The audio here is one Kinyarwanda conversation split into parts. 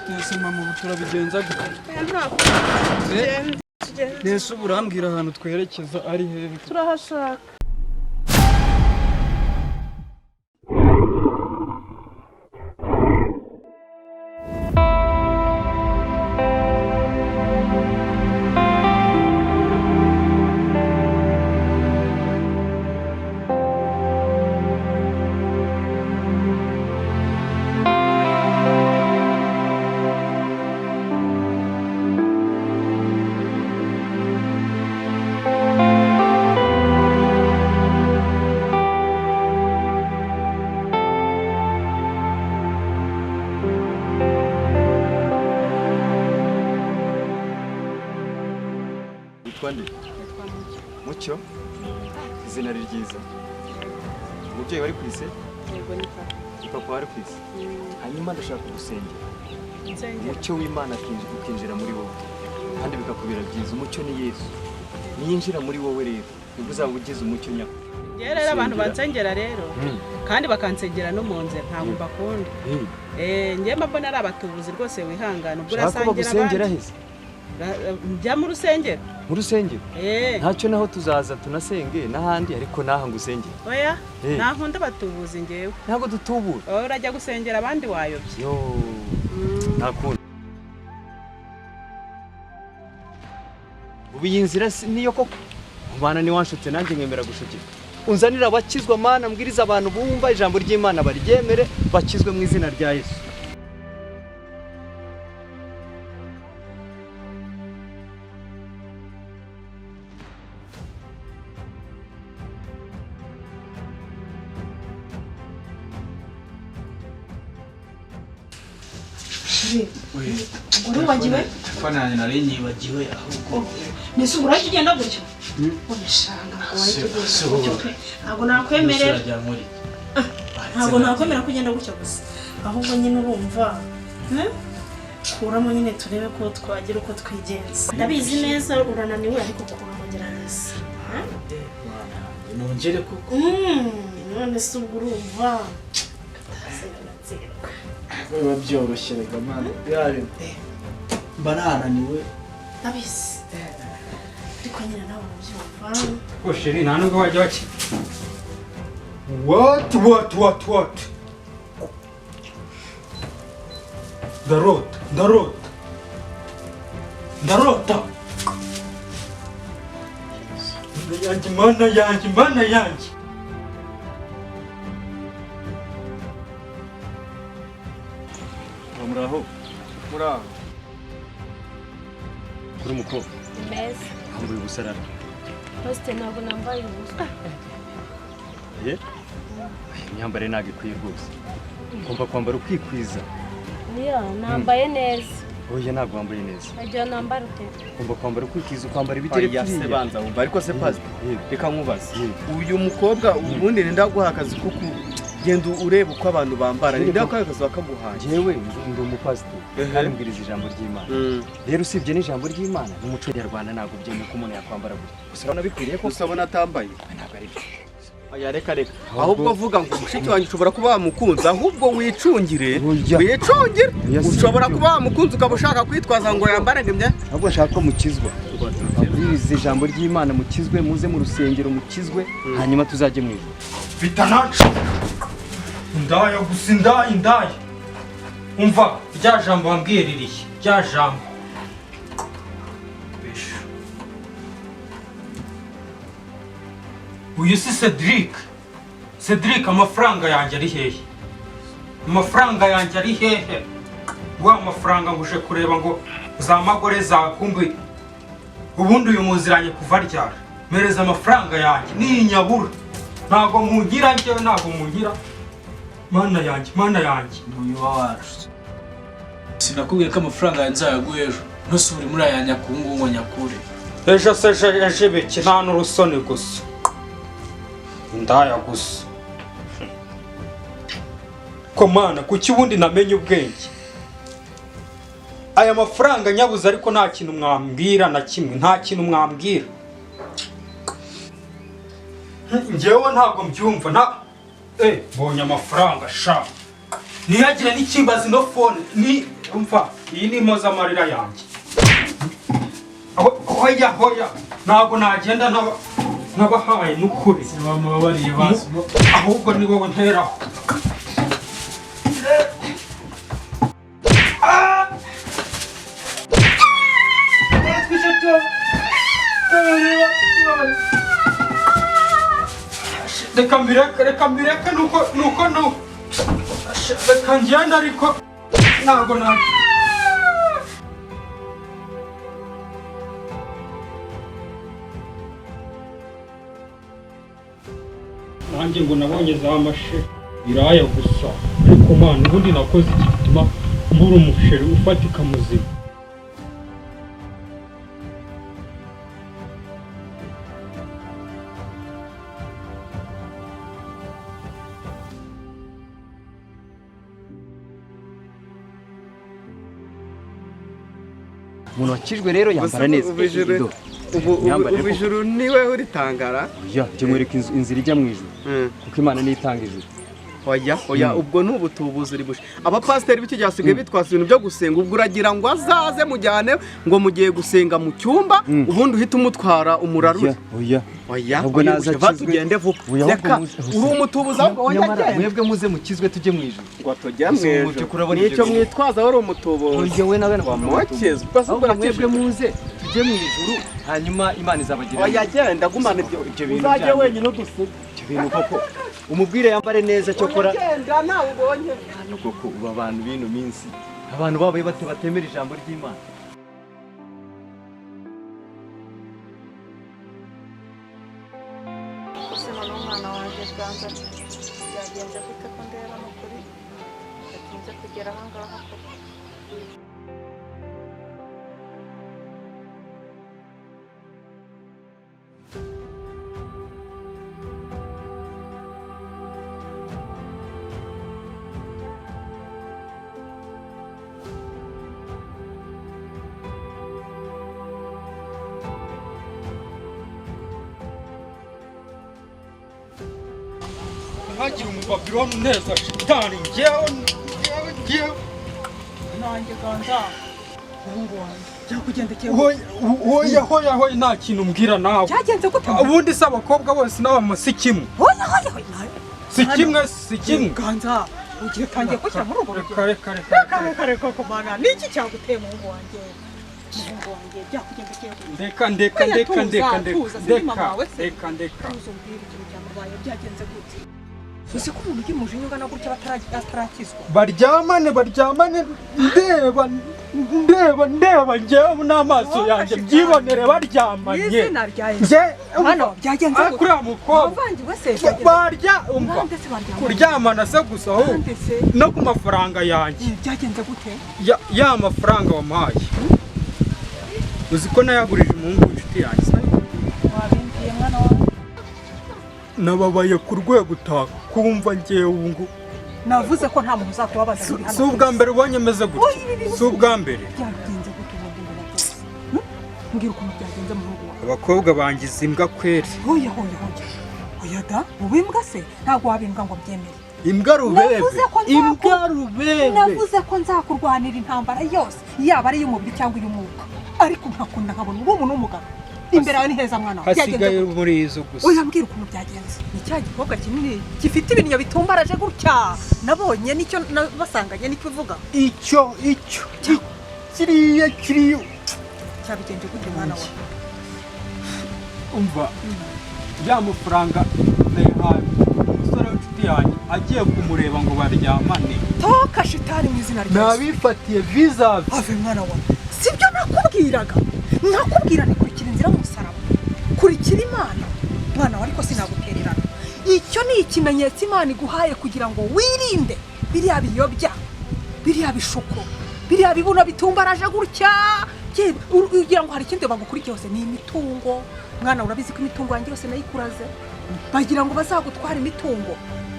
Nese mama turabigenza gute? Nese uburambwira ahantu twerekeza ari hehe? Turahashaka. Mucyo izina ryiza umubyeyi wari kwise Yego ni papa. Papa wari kwise hanyuma ndashaka gusengera umucyo w'Imana ukinjira muri wowe kandi bikakubera byiza umucyo ni Yesu niyinjira muri wowe rero nibwo uzaba ugize umucyo nyako rero abantu bansengera rero kandi bakansengera no mu nzira ntabwo mbakunda njye mbona ari abatubuzi rwose wihangana ubwo urasangira heze njya mu rusengero ntacyo naho tuzaza tunasenge n'ahandi ariko naha ngusengera oya nankunda batubuzi ngewe ntabwo dutubura urajya gusengera abandi wayobye nakunda ubu iyi nzira niyo koko umwana ni wanshutse nanjye nkemera gushukira unzanira abakizwa mana mbwiriza abantu bumva ijambo ry'Imana baryemere bakizwe mu izina rya Yesu Urubagiwe? Fananye nari nyibagiwe ahubwo. Nese urajye ugenda gutyo. Urashanga ntabwo nakwemerera. Ntabwo nakwemera kugenda gutyo gusa. Ahubwo nyine urumva. Kuramo nyine turebe ko twagira uko twigenza. Ndabizi neza urananiwe ariko kuramo gerageza. Nongere kuko. None se ubwo urumva. Biba byoroshye rega mana. Yari. Barananiwe. Ndabizi. Ariko nyine nawe ubyumva. Ko sheri nta nubwo wajya waki. What? Ndarota. Mana yanjye. Muraho. kuri mukobwa Meza. hambuye ubusarara Poste ntabwo nambaye ubusa. imyambare ntabwo ikwiye rwose ugomba kwambara ukikwiza Oya, nambaye neza. oya ntabwo wambaye neza Ajya nambara ute? ugomba kwambara ukikwiza ukambara ibigere byose banza wumva ariko se pazi reka nkubaze Yego. uyu mukobwa ubundi nenda guha akazi kuko genda ureba uko abantu bambara nenda guha akazi bakaguhaye jewe ndi umupasiteri kandi mbwiriza ijambo ry'Imana rero usibye n'ijambo ry'Imana n'umuco nyarwanda ntabwo byemeye ko umuntu yakwambara gutya gusa urabona bikwiriye ko usabona atambaye ntabwo ari byo oya reka ahubwo vuga ngo mushiki wanjye ushobora kuba wamukunze ahubwo wicungire ushobora kuba wamukunze ukaba ushaka kwitwaza ngo yambare ngimye ahubwo nshaka ko mukizwa abwiriza ijambo ry'Imana mukizwe muze mu rusengero mukizwe hanyuma tuzajye mu ijuru bitanacu indaya gusa indaya umva rya jambo wambwiye ririye rya jambo uyu si Cedric amafaranga yanjye ari hehe wa mafaranga nguje kureba ngo za magore zakumbi ubundi uyu muziranye kuva ryara mereza amafaranga yanjye ninyabura ntago mungira njyewe ntago mungira mana yanjye uyu wacu sinakubwiye ko amafaranga nzayaguha ejo ntusubire muri aya nyakungu ngo nyakure ejo se ejo biki nta n'urusoni gusa indaya gusa ko mana kuki ubundi namenye ubwenge aya mafaranga nyabuze ariko nta kintu mwambwira na kimwe nta kintu mwambwira njyewe ntabwo mbyumva mbonye amafaranga sha ntiyagire n'ikimbazi no phone umva iyi ni impozamarira yanjye. Hoya ntabwo nagenda nabahaye n'ukuri. Bamubabariye basi. Ahubwo ni wowe nteraho. Reka mbireke nuko reka ngenda ariko ntabwo nanjye ngo nabonye za mashe biraya gusa ariko mana ubundi nakoze iki gituma mbura umusheri ufatika muzima. umuntu wakijwe rero yambara neza. Ubu ijuru niwe uritangara. Oya, jye mwereka inzira ijya mu ijuru. Kuko Imana niyo itanga ijuru. Oya, ubwo n'ubutubuzi uri bushe. Abapasiteri b'iki gihe basigaye bitwaza ibintu byo gusenga, ubwo uragira ngo azaze mujyane ngo mugiye gusenga mu cyumba, ubundi uhita umutwara umurarure. Oya, ubwo naza tugende vuba. Reka uri umutubuza ahubwo wajya. Mwebwe muze mukizwe tujye mu ijuru. Ngo tujye mu ijuru. Nicyo mwitwaza wari umutubuzi. Oya, we nawe wamukizwe. Mwebwe muze tujye mu ijuru, hanyuma Imana izabagira. Oya, genda gumana ibyo bintu. Uzajye wenyine udusige. Ibintu koko umubwire yambare neza cyo kora. Genda nawe ubonye. Hano koko ubu abantu b'ino minsi abantu babaye batemera ijambo ry'Imana. Usema n'umwana wanjye Ganza byagenze gute ko ndeba n'ukuri yatinze kugera aha ngaha koko. Hagira umubabironi neza shitani njyewe Nanjye Ganza umuhungu wanjye byakugendekeye. Hoya nta kintu mbwira nawe. Byagenze gute? Ubundi se abakobwa bose n'abamama si kimwe. Si kimwe. Ganza ugiye tangiye kwishyira muri ubu buryo. Reka kumana niki cyaguteye umuhungu wanjye? Umuhungu wanjye byakugendekeye. Ndeka. Uzumbwira ikintu cyamubaye byagenze gute? Uzi ko umuntu ugiye muje ingana gutya batarakizwa. Baryamane ndeba njyewe n'amaso yanjye byibonere baryamanye. Izina ryaye. Hano byagenze gute? Kuri amukobwa. Avangiwe se umva. Kuryamana se gusa aho no ku mafaranga yanjye. Byagenze gute? Ya mafaranga wampaye. Uzi ko nayagurije umuhungu w'inshuti yanjye. Wabimbiye mwana wawe. Nababaye ku rwego utakumva njyewe ubu. Navuze ko nta muntu uzakubabaza muri hano. Si ubwa mbere ubonye meze gutya. Si ubwa mbere. Byagenze gute ubundi mbwira ukuntu byagenze muhungu wawe. Abakobwa bangize imbwa kweri. Oya da, ubimbwa se ntabwo wabimbwa ngo byemere. Imbwa rubebe. Navuze ko nzakurwanira intambara yose, yaba ari iy'umubiri cyangwa iy'umwuka. Ariko nkakunda nkabona uri umuntu w'umugabo. Imbere yawe ni heza mwana wawe. Hasigaye muri izo gusa. Oya mbwira ukuntu byagenze. Ni cya gikobwa kinini gifite ibinyo bitumbaraje gutya. Nabonye nicyo basanganye nicyo uvuga. Icyo. Kiriya. Cyabigenje gute mwana wawe? Umva. Ya mafaranga nayahaye umusore w'inshuti yanjye agiye kumureba ngo baryamane. Toka shitani mu izina ryawe. Nabifatiye visa. Ave mwana wawe. Sibyo nakubwiraga. Nakubwira ntikurikira inzira y'umusaraba. Kurikira Imana. Mwana wawe ariko sinagutererana. Icyo ni ikimenyetso Imana iguhaye kugira ngo wirinde biriya biyobya, biriya bishuko, biriya bibuno bitumbaraje gutya. Ugira ngo hari ikindi bagukurikiye hose ni imitungo. Mwana urabizi ko imitungo yanjye yose nayikuraze. Bagira ngo bazagutwara imitungo.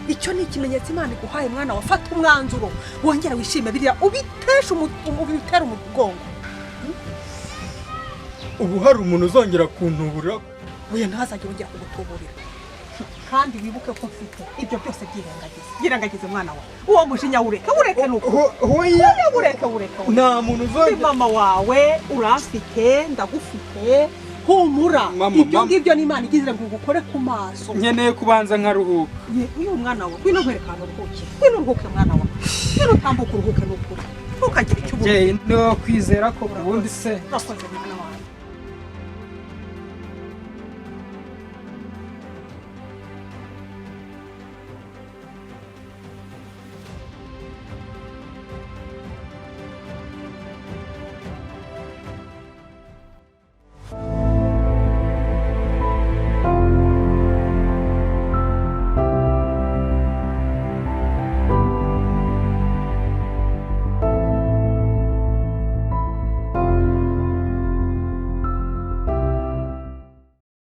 Icyo ni ikimenyetso Imana iguhaye mwana wafata umwanzuro. Wongera wishime biriya ubitesha ubitera umugongo. Ubu hari umuntu uzongera kuntubura. Oya ntazajya wongera kugutuburira. kandi wibuke ko mfite ibyo byose byirengagize mwana wawe uwo mujinya ureke nuko ureke nta muntu ndi mama wawe uramfite ndagufite humura ibyo ngibyo n'Imana igizire ngo ugukore ku maso nkeneye kubanza nkaruhuka uyu mwana wawe ngwino nkwerekana uruhuke mwana wawe ngwino utambuka uruhuke n'ukuri ntukagire icyo ubuze niwe kwizera ko ubundi se urakoze mwana wawe